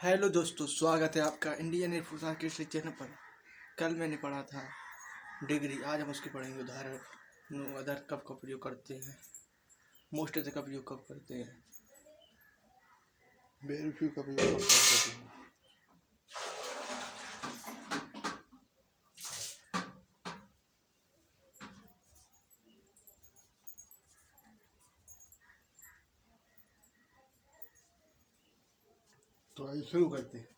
Hello दोस्तों, स्वागत है आपका इंडियन एयरफोर्स के चैनल पर। कल मैंने पढ़ा था डिग्री, आज हम उसके पढ़ेंगे उदाहरण। नो अदर कब का प्रयोग करते हैं, मोस्ट अदर का प्रयोग कब करते हैं, वेरी फ्यू का प्रयोग कब करते हैं। तो आइए शुरू करते हैं।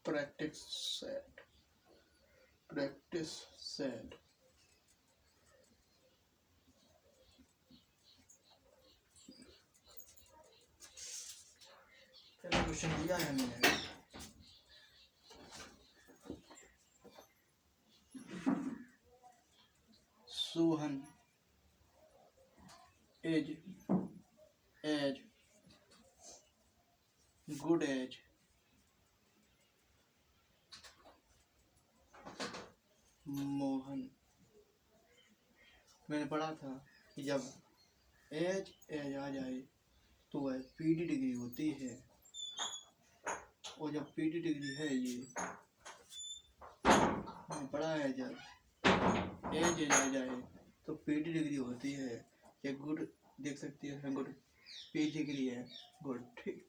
Practice set, practice set. पहला क्वेश्चन दिया है मैंने, Sohan as as good as Mohan. मैंने पढ़ा था कि जब एज एज आ जाए तो वह पीडी डिग्री होती है, और जब पीडी डिग्री है ये मैंने पढ़ा है, जब एज एज आ जाए तो पीडी डिग्री होती है। ये गुड देख सकती है, गुड पी डिग्री है, गुड। ठीक,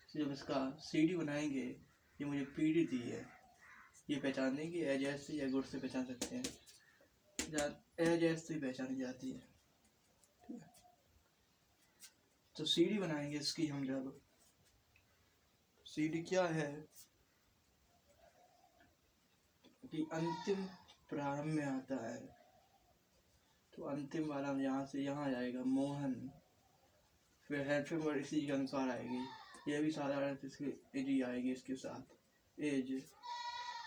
जब इसका सीडी बनाएंगे, ये मुझे पीडी दी है, ये पहचान देंगे एज एज से या गुड से पहचान सकते हैं। एज एज से पहचानी जाती है, ठीक है। तो सीडी बनाएंगे इसकी हम। जब सीडी क्या है कि अंतिम प्रारंभ में आता है, तो अंतिम वाला यहाँ से यहाँ जाएगा मोहन, फिर हेल्प वर्ड इसी के अनुसार आएगी। यह भी साधारण इसकी एज आएगी, इसके साथ एज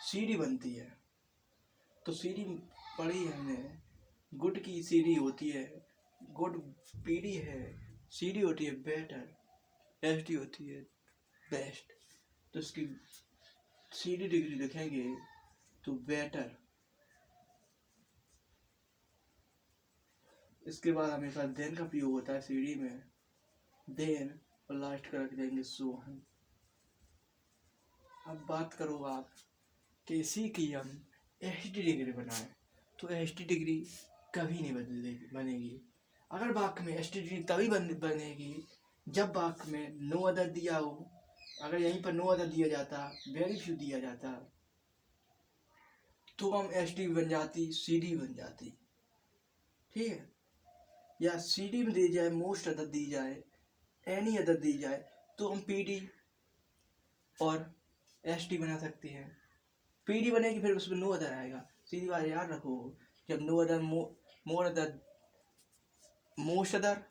सीडी बनती है। तो सीडी पढ़ी हमने, गुड की सीडी होती है, गुड पीडी है, सीडी होती है बेटर, एसडी होती है बेस्ट। तो इसकी सीडी डिग्री लिखेंगे तो बेटर। इसके बाद हमेशा देन का प्रयोग होता है सीडी में, देन, और लास्ट का रख देंगे सोहन। अब बात करो आप कि इसी की हम एचडी डिग्री बनाए, तो एचडी डिग्री कभी नहीं बनेगी। अगर वाक्य में एचडी डिग्री तभी बनेगी जब वाक्य में नो अदर दिया हो। अगर यहीं पर नो अदर दिया जाता, वेरी फ्यू दिया जाता, तो हम एचडी बन जाती, सीडी बन जाती, ठीक है। या सीडी में दी जाए, मोस्ट अदर दी जाए, एनी अदर दी जाए, तो हम पीडी और एसडी बना सकते हैं। पीडी बनेगी, फिर उसमें नो अदर आएगा। सीधी बात याद रखो, जब no other, more other, most other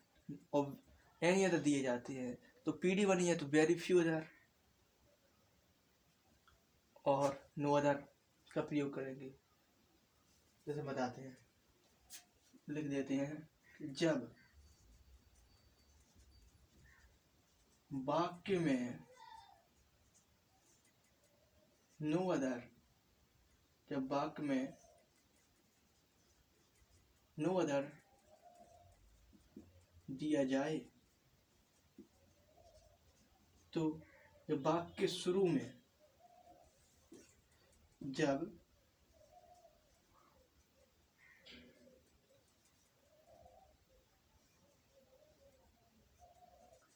और एनी अदर दिए जाते हैं, तो पीडी बनी है तो वेरी फ्यू अदर और नो अदर का प्रयोग करेंगे। जैसे बताते हैं, लिख देते हैं कि जब वाक्य में नो अदर, जब वाक्य में नो अदर दिया जाए, तो जब वाक्य के शुरू में जब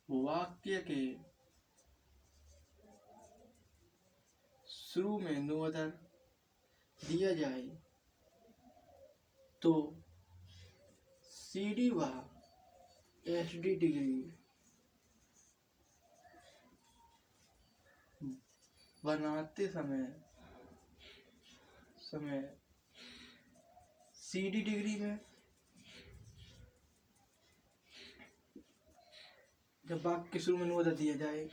वाक्य के शुरू में नो अदर दिया जाए, तो सीडी व एचडी डिग्री बनाते समय सीडी डिग्री में, जब वाक्य के शुरू में नो अदर दिया जाए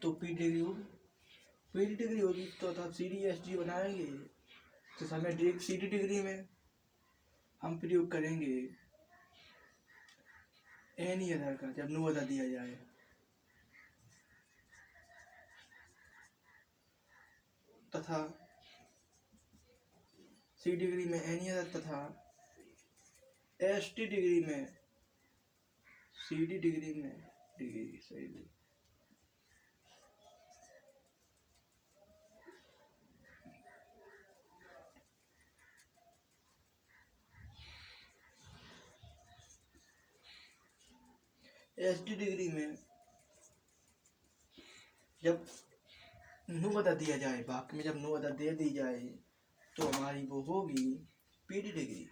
तो पी डिग्री होगी, पीडी डिग्री होगी तो आप सी डी एस डी बनाएंगे, तो हमें सी डी डिग्री में हम प्रयोग करेंगे एनी अदर का, जब नो अदर दिया जाए, तथा सी डिग्री में एनी अदर, तथा एस टी डिग्री में सी डी डिग्री में डिग्री सही। एस डी डिग्री में जब नो अदर दिया जाए, वाक्य में जब नो अदर दे दी जाए तो हमारी वो होगी पीडी डिग्री।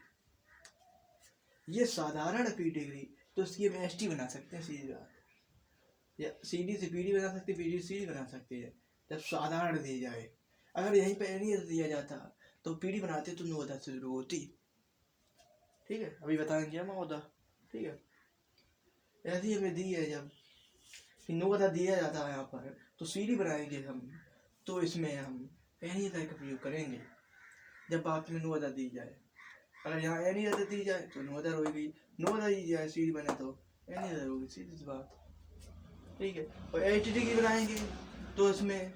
ये साधारण पी डिग्री, तो इसकी हम एस टी बना सकते हैं सीधी बात, या सी डी से पी डी बना सकते हैं, पी डी सी डी बना सकते हैं जब साधारण दी जाए। अगर यहीं पे एनी दिया जाता तो पी डी बनाते तो नो अदर से शुरू होती। ठीक है, अभी बताएंगे हम अदर। ठीक है, ऐसी हमें दी है जब नो अदर दिया जाता है यहाँ पर, तो सी डी बनाएंगे हम, तो इसमें हम एनी अदर का प्रयोग करेंगे जब वाक्य में नो अदर दी जाए। अगर यहाँ एनी अदर दी जाए तो नो अदर होगी, नो अदर दी जाए सी डी बने तो एनी अदर होगी, सीधी सी बात। ठीक है, और एच डी की बनाएंगे तो इसमें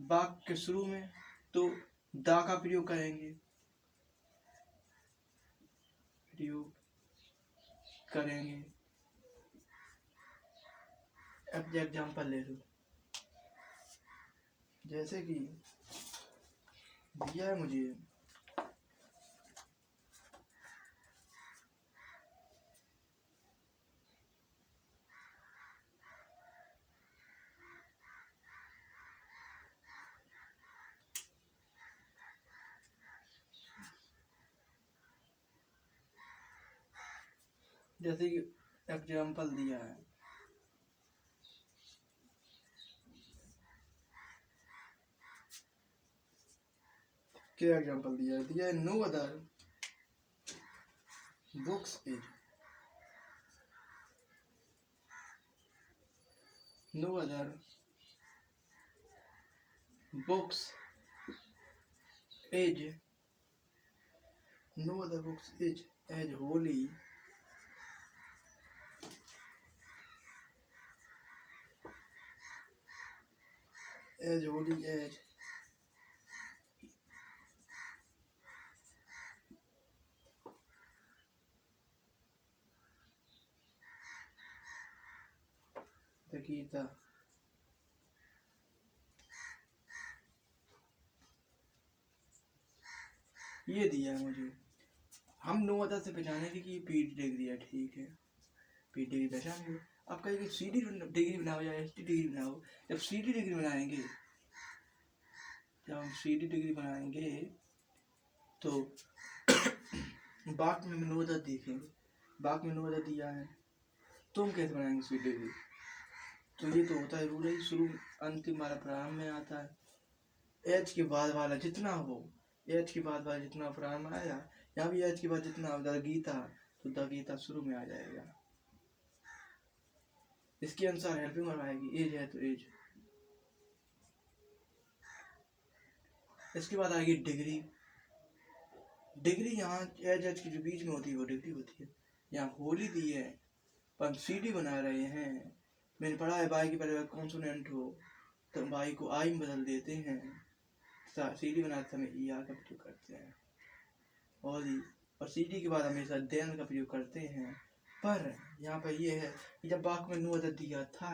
वाक्य के शुरू में तो दा का प्रयोग करेंगे, अब एग्जाम्पल ले लो, जैसे कि दिया है मुझे जैसे कि एग्जाम्पल दिया है, क्या एग्जाम्पल दिया है no other books is, no other books is, no other books is as holy as holy as the Gita। ये दिया है मुझे, हम नो अदर से पहचानेंगे कि पी डी डिग्री है। ठीक है, पी डिग्री पहचान लो। आप कहेंगे सी डी डिग्री बनाओ या एस टी डिग्री बनाओ। जब सी डी डिग्री बनाएंगे, जब हम सी डी डिग्री बनाएंगे तो वाक्य में नो अदर देखेंगे, वाक्य में नो अदर दिया है तो हम कैसे बनाएंगे सी डी डिग्री। तो ये तो होता है रूल है, शुरू अंतिम वाला प्रारंभ में आता है। एच के बाद वाला जितना हो, एच के बाद वाला जितना प्रारंभ में आया, यहाँ भी एच के बाद जितना हो द गीता, तो द गीता शुरू में आ जाएगा। इसके अनुसार हेल्पिंग वर्ब आएगी, एज है तो एज। इसके बाद आएगी डिग्री। डिग्री यहाँ एज एच की जो बीच में होती है वो डिग्री होती है। यहाँ होली दी है पर हम सी डी बना रहे हैं। मैंने पढ़ा है बाई की पहले कॉन्सोनेंट हो तो बाई को आई में बदल देते हैं, सी डी बनाते समय ई आर का प्रयोग करते हैं, और सी डी के बाद हमेशा देन का प्रयोग करते हैं। पर यहाँ पर ये है कि जब वाक्य में नो अदर दिया था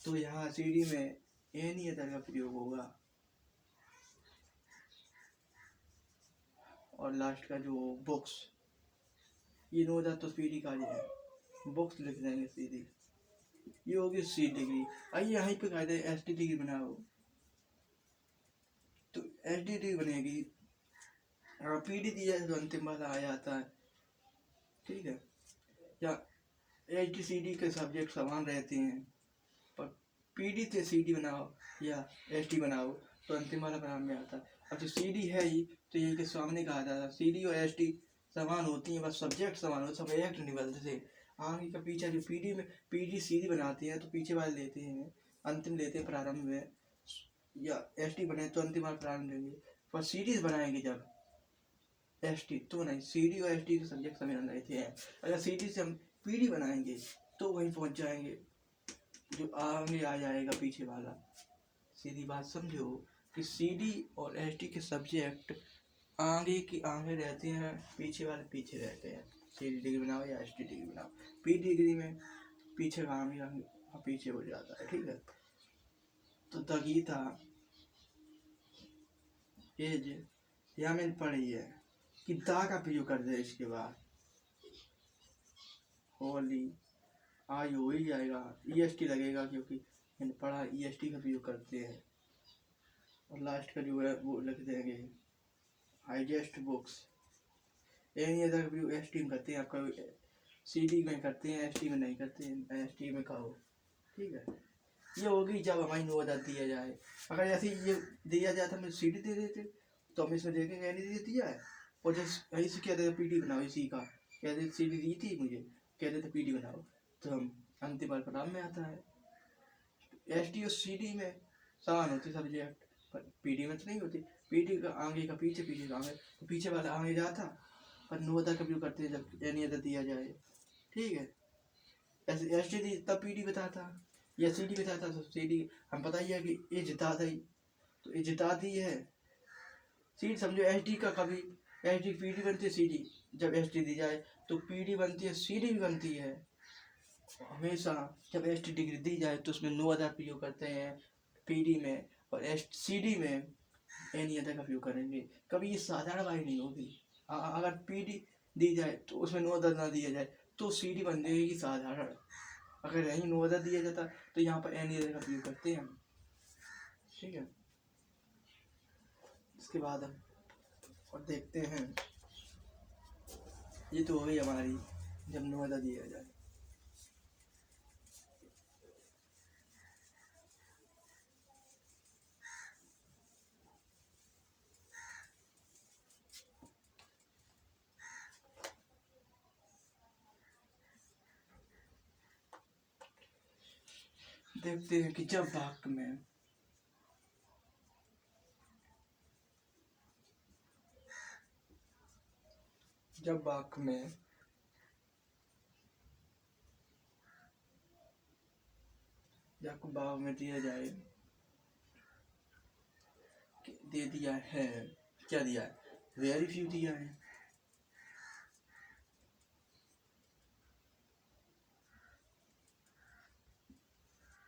तो यहाँ सी डी में एनी अदर का प्रयोग होगा। और लास्ट का जो बुक्स, ये नो अदर तो सी डी का है, बुक्स लिख देंगे सीधी, ये होगी सी डिग्री। आइए यहाँ पे कहते हैं एस टी डिग्री बनाओ, तो एस डी डिग्री बनेगी। और पी डी दिया है तो अंतिम वाला आ जाता है। ठीक है, या एच डी सी डी के सब्जेक्ट समान रहते हैं, पर पी डी से सी डी बनाओ या एस डी बनाओ तो अंतिम वाला प्रारंभ में आता है। अब जो सी डी है ही तो यही के सामने कहा जाता है, सी डी और एस डी समान होती हैं, बस सब्जेक्ट समान होते, सब एक नहीं बदलते। आगे का पीछे जो पी डी में पी डी सी डी बनाते हैं तो पीछे वाले लेते हैं, अंतिम लेते हैं प्रारंभ में। या एस टी बने तो अंतिम वाला प्रारंभ देंगे, पर सीरीज बनाएंगे जब एस टी तो नहीं, सी डी और एस टी के सब्जेक्ट समीकरण रहते हैं। अगर सी डी से हम पी डी बनाएंगे तो वहीं पहुंच जाएंगे, जो आगे आ जाएगा पीछे वाला। सीधी बात समझो कि सी डी और एस टी के सब्जेक्ट आगे की आगे रहते हैं, पीछे वाले पीछे रहते हैं। सी डी डिग्री बनाओ या एस टी डिग्री बनाओ, पी डिग्री में पीछे का आगे आगे पीछे हो जाता है, ठीक है। तो द गीता एज यहाँ मैंने पढ़ी है कि दा का प्रयोग कर दे, इसके बाद होली आई हो ही जाएगा, ई एस टी लगेगा क्योंकि मैंने पढ़ा ई एस टी का प्रयोग करते हैं। और लास्ट का जो है वो लिख देंगे highest books. Any other view S T में करते हैं, आपका सी डी में करते हैं, एस टी में नहीं करते हैं, एस टी में कहो, ठीक है। ये होगी जब हमारी नोदा दिया जाए। अगर ऐसे ये दिया जाए तो हमें सी डी दे देते तो हम इसमें देखेंगे एनी दे दिया है, और जैसे ऐसे कह देते पी डी बनाओ, इसी का कह देते सी डी दी थी मुझे, कह देते पी डी बनाओ, तो हम अंतिम बार परिणाम में आता है। एस टी और सी डी में समान होती सब्जेक्ट, पर पी डी में तो नहीं होती। पी डी का आगे का पीछे, पीछे का आगे, तो पीछे वाला आगे जाता, पर नोदा का व्यू करते हैं जब एनी अदर दिया जाए, ठीक है। ऐसे एस टी दी तब पी डी बताता या सी डी बताता, तो सी डी हम पता ही है कि ये जिता दी, तो ये जिता दी है। सी समझो एस डी का कभी एस डी पी डी बनती है, सी डी जब एस डी दी जाए तो पी डी बनती है, सी डी भी बनती है। हमेशा जब एस टी डिग्री दी जाए तो उसमें नो अदर प्रयोग करते हैं पी डी में, और एस सी डी में एनी अदर का प्रयोग करेंगे। कभी ये साधारण वाली नहीं होगी। अगर पी डी दी जाए तो उसमें नो अदर ना दिया जाए तो सी डी बन जाएगी साधारण। अगर यहीं नो अदर दिया जाता तो यहाँ पर एनी अदर का प्रयोग करते हैं, ठीक है। इसके बाद हम और देखते हैं, ये तो हो गई हमारी जब नो अदर दिया जाए। देखते हैं कि जब वाक्य में जब भाव में दिया जाए, दे दिया है, क्या दिया है, वेरी फ्यू दिया है,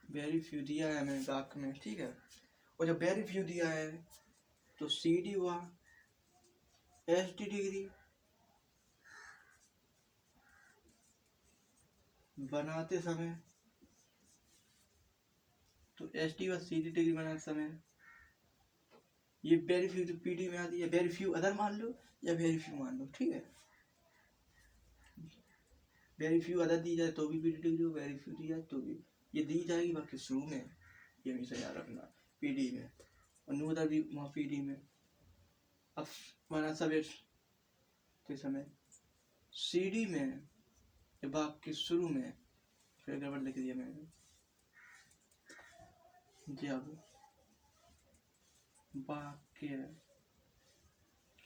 वेरी फ्यू दिया है मैंने वाक्य में, ठीक है। और जब वेरी फ्यू दिया है तो सी डी हुआ एस टी डिग्री बनाते समय, तो एस टी व सी डी डिग्री बनाते समय ये वेरी फ्यू तो पी डी में आती है, वेरी फ्यू अदर मान लो या वेरी फ्यू मान लो, ठीक है। वेरी फ्यू अदर दी जाए तो भी पी डी डिग्री हो, वेरी फ्यू दी जाए तो भी ये दी जाएगी, बाकी शुरू में ये हमेशा याद रखना पी डी में, और नो अदर भी वहाँ पी डी में। अब माना सब के समय सी डी में बाग के शुरू में, फिर गड़बड़ लिख दिया मैंने, जब वाक्य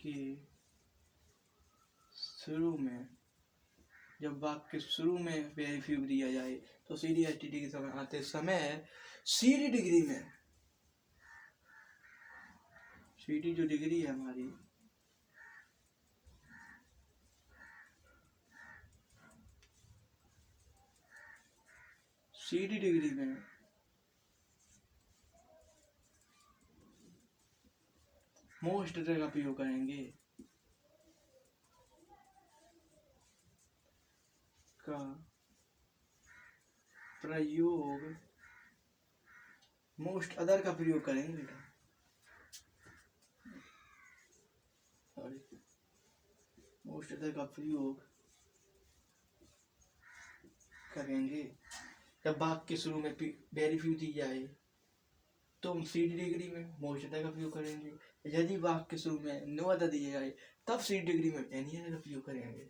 के शुरू में, जब वाक्य के शुरू में वेरी फ्यू दिया जाए तो C D S T D के समय आते समय सी डी डिग्री में, सी डी जो डिग्री है हमारी, सी डी डिग्री में मोस्ट अदर का प्रयोग करेंगे, का प्रयोग, मोस्ट अदर का प्रयोग करेंगे बेटा, सॉरी, मोस्ट अदर का प्रयोग करेंगे। जब वाक्य के शुरू में वेरी फ्यू दी जाए तो हम सी डी डिग्री में मोस्ट अदर का प्रयोग करेंगे। यदि वाक्य के शुरू में नो अदर दिया जाए तब सी डी डिग्री में एनी अदर का प्रयोग करेंगे।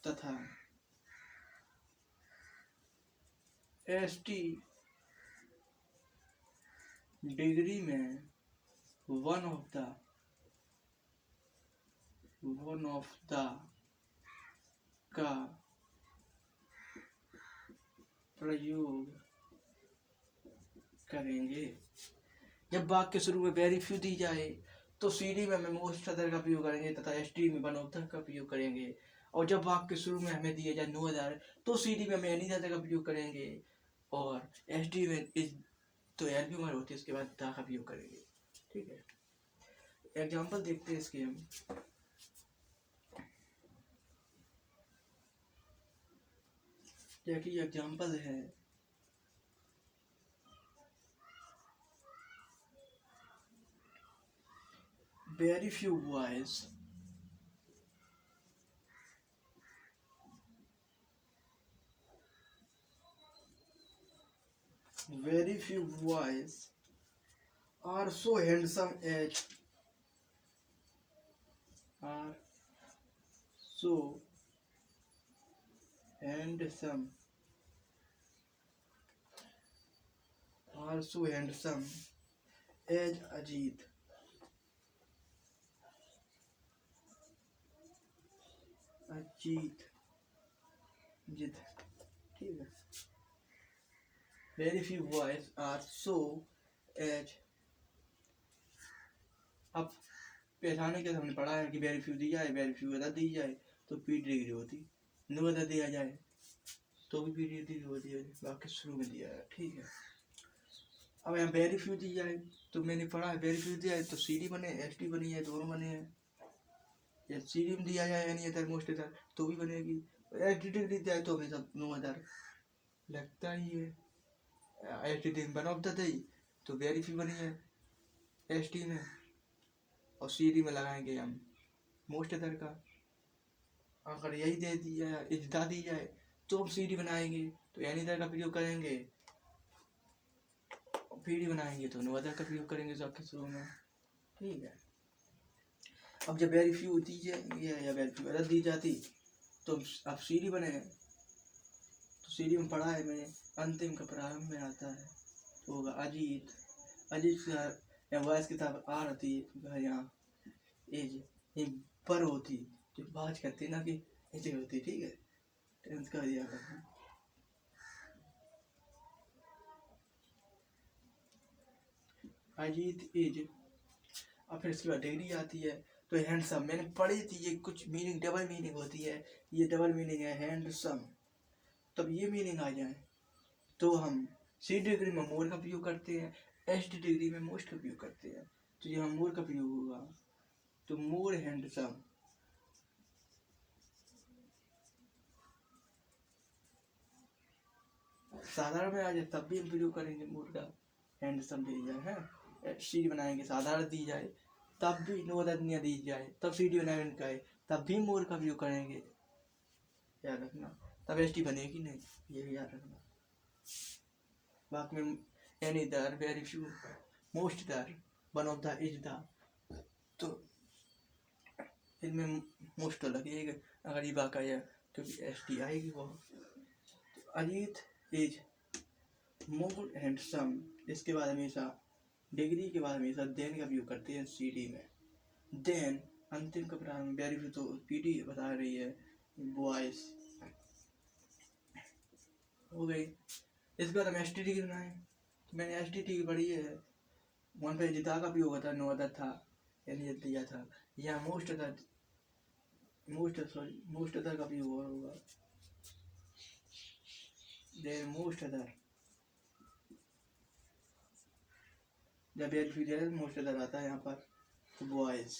तथा एस टी डिग्री में वन ऑफ द का प्रयोग करेंगे। जब वाक्य के शुरू में वेरी फ्यू दी जाए तो सीडी में हमें मोस्ट अदर का प्रयोग करेंगे तथा एसटी में वन ऑफ द का प्रयोग करेंगे। और जब वाक्य के शुरू में हमें दिए जाए नो अदर तो सीडी में हमें एनी अदर का प्रयोग करेंगे और एसटी में इस तो एलबी में होती है इसके बाद दा का प्रयोग करेंगे। ठीक है, एग्जाम्पल देखते हैं इसके हम। देखिए एग्जाम्पल है very few boys are so handsome as Ajit जित। ठीक है, very few boys are so as. अब पहचाने के हमने पढ़ा है कि वेरी फ्यू दी जाए, वेरी फ्यू अदर दी जाए तो पी डिग्री होती, नो अदर दिया जाए तो भी पी डिग्री होती है, वाक्य शुरू में दिया है। ठीक है, अब यहाँ वेरी फ्यू दी जाए तो मैंने पढ़ा है वेरी फ्यू दिया है तो सी डी बने, एस टी बनी है, दोनों बने हैं। या सी डी में दिया जाए यानी अदर मोस्ट अदर तो भी बनेगी, एस टी डिग्री दिया है तो भी सब नो अदर लगता ही है। S T D one of the दी तो वेरी फ्यू बनी है एस टी में और सी डी में लगाएंगे हम मोस्ट अदर का। अगर यही दे दिया इज्दा दी जाए तो हम सी डी बनाएंगे तो यानी अदर का प्रयोग करेंगे, पीढ़ी बनाएंगे तो नो अदर का प्रयोग करेंगे सबके शुरू में। ठीक है, अब जब वेरी फ्यू दी जाए या वेरी फ्यू अदर दी जाती तो अब सीडी बने, तो सीडी में पढ़ा है मैंने अंतिम का प्रारंभ में आता है तो होगा अजीत। अजीत या वॉइस किताब आ रहती है यहाँ एज ये पर होती जो बाज करती ना कि एज होती। ठीक है, टेंथ का दिया करना। अजीत एज, और फिर इसके बाद डिग्री आती है तो हैंडसम मैंने पढ़ी थी, ये कुछ मीनिंग डबल मीनिंग होती है, ये डबल मीनिंग है हैंडसम। तब ये मीनिंग आ जाए तो हम सी डिग्री में मोर का प्रयोग करते हैं, एस डिग्री में मोस्ट का प्रयोग करते हैं। तो यहाँ मोर का प्रयोग होगा तो मोर हैंडसम। साधारण में आ जाए तब भी हम प्रयोग करेंगे मोर का, हैंडसम दी जाए है सी बनाएंगे, साधारण दी जाए तब भी नो अदर दी जाए तब सी डी बनाएंगे तब भी मोर का प्रयोग करेंगे, याद रखना। तब एस टी बनेगी नहीं, ये भी याद रखना। बाकी में any other, very few, most other, one of the, is the, तो इनमें मोस्ट तो लगेगा अगर ये बाका है क्योंकि एस टी आएगी वो। तो अजीत इज मोर हैंडसम, इसके बाद हमेशा डिग्री के बाद हमेशा देन का प्रयोग करते हैं सी डी में। देन अंतिम का प्रारंभ, वेरी फ्यू तो पी डी बता रही है बॉयज हो गई। इसके बाद हम एस टी डी बनाए तो मैंने एस टी डी पढ़ी है, वहाँ पे जिता का भी होगा था, नो अदर था यानी दिया था। यहाँ मोस्ट अदर का भी होगा देन मोस्ट अदर, जब एल फिर मोस्ट अदर आता है यहाँ पर तो बॉयज।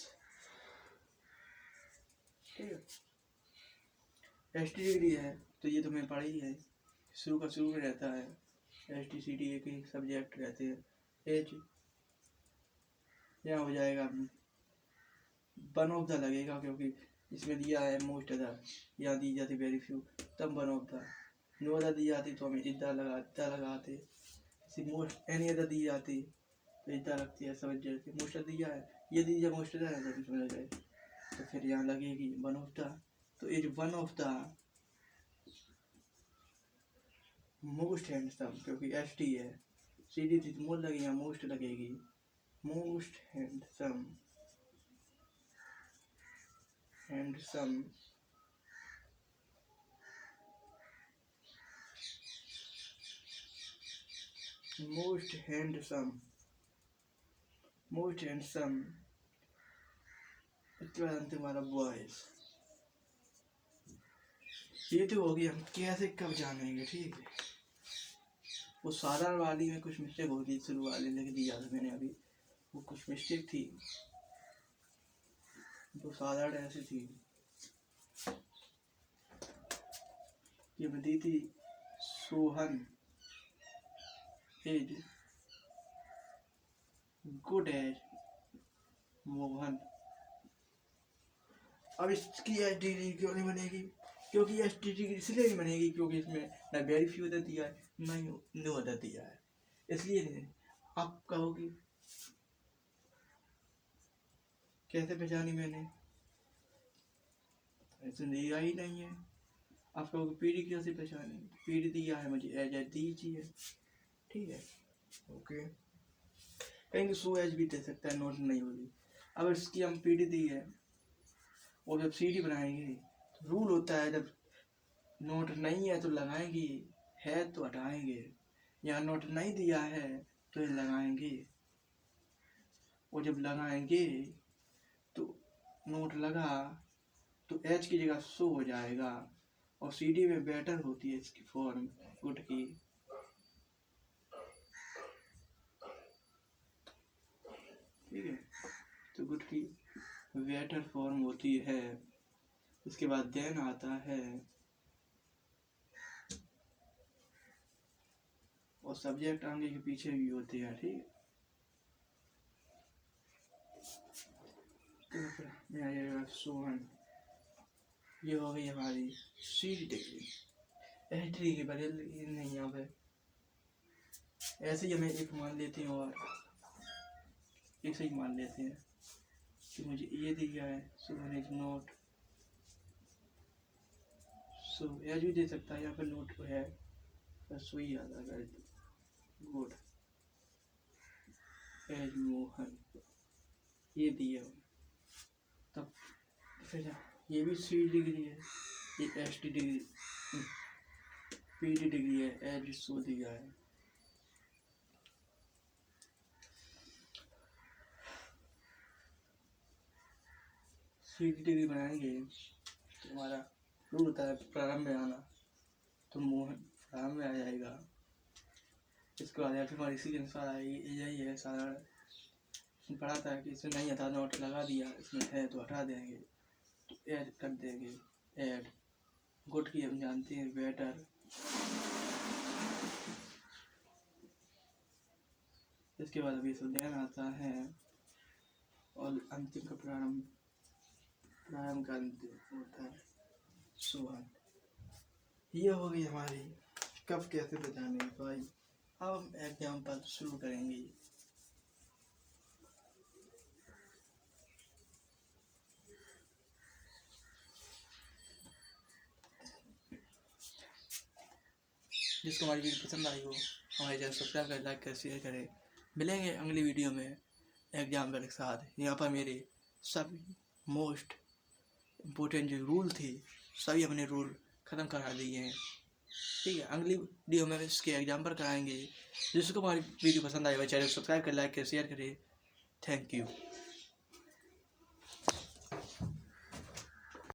ठीक है, एस टी डिग्री है तो ये तुम्हें पढ़ी है, शुरू का शुरू में रहता है, एस टी सी टी एक ही सब्जेक्ट रहते हैं। एज यहाँ हो जाएगा वन ऑफ द लगेगा क्योंकि इसमें दिया है मोस्ट अदर, यहाँ दी जाती वेरी फ्यू तब one of the, no other दी जाती तो हमें इद्दा लगाते, मोस्ट एनी अदर दी जाती तो इद्दा लगती है, समझ जाती। मोस्ट अदर दिया है, ये दी जाए मोस्ट अदर है तो समझ गए, तो फिर यहाँ लगेगी वन ऑफ द, तो is one of the most handsome क्योंकि एस टी है, सीधी थी मोर लगी, यहाँ मोस्ट लगेगी। Most handsome, handsome, most handsome, most handsome. इसके बाद अंतिम वाला बॉयज। ये तो होगी, हम कैसे कब जानेंगे, ठीक है। वो साधारण वाली में कुछ मिस्टेक होती, शुरू वाली लिख दिया था मैंने अभी, वो कुछ मिस्टेक थी, वो साधारण ऐसी थी। ये दी थी Sohan is good as Mohan. अब इसकी एच डी डिग्री क्यों नहीं बनेगी? क्योंकि एच डी डिग्री इसलिए नहीं बनेगी क्योंकि इसमें ना वेरीफाई होता दिया है, ना ही नो होता दिया है, इसलिए नहीं। आप कहोगे कैसे पहचानी मैंने, ऐसे दिया ही नहीं है। आप कहोगे पीडी कैसे पहचानी, पीडी दिया है मुझे, एज एच दीजिए, ठीक है, ओके। कहीं सो एच भी दे सकता है, नोट नहीं होगी। अब इसकी हम पीडी दी है और जब सीडी बनाएंगे तो रूल होता है, जब नोट नहीं है तो लगाएंगे, है तो हटाएंगे। यहाँ नोट नहीं दिया है तो ये लगाएंगे, और जब लगाएंगे तो नोट लगा तो एच की जगह सो हो जाएगा, और सीडी में बेटर होती है इसकी फॉर्म गुड की। ठीक है, तो गुड की बेटर फॉर्म होती है। उसके बाद देन आता है, और सब्जेक्ट आगे के पीछे भी होते हैं, ठीक है। तो सोहन, ये हो गई हमारी सी डिग्री। एच डिग्री बदल नहीं, यहाँ पे ऐसे ही हमें एक मान लेते हैं और ऐसे ही मान लेते हैं कि मुझे ये दिया है, Sohan is not, so as भी दे सकता है, यहाँ पे नोट है बस वही आता है, गुड एज मोहन, ये दिया। तब फिर ये भी सी डिग्री है, ये H D degree, P D degree है, एज सो दिया है। सी डी डिग्री बनाएंगे तो हमारा रूल होता है प्रारंभ में आना, तो मोहन प्रारंभ में आ जाएगा। इसके बाद फिर हमारी इसी के अनुसार आएगी, यही है सारा पढ़ा था कि इसमें नहीं था, नोट लगा दिया, इसमें है तो हटा देंगे, तो ऐड कर देंगे, ऐड गुड की हम जानते हैं बेटर। इसके बाद अभी इसमें देन आता है, और अंतिम का प्रारंभ का अंतिम होता है सोहन। ये हो गई हमारी कब कैसे बचाने भाई। अब हम एग्जाम्पल शुरू करेंगे। जिसको हमारी वीडियो पसंद आई हो हमारे चैनल सब्सक्राइब करें, लाइक करें, शेयर करें। मिलेंगे अगली वीडियो में एग्जाम्पल के साथ। यहाँ पर मेरे सब मोस्ट इम्पोर्टेंट जो रूल थे सभी अपने रूल ख़त्म करा दिए हैं, ठीक है। अगली वीडियो में इसके एग्जाम्पल कराएंगे। जिसको हमारी वीडियो पसंद आए वह चैनल सब्सक्राइब करें, लाइक करें, शेयर करें। Thank you.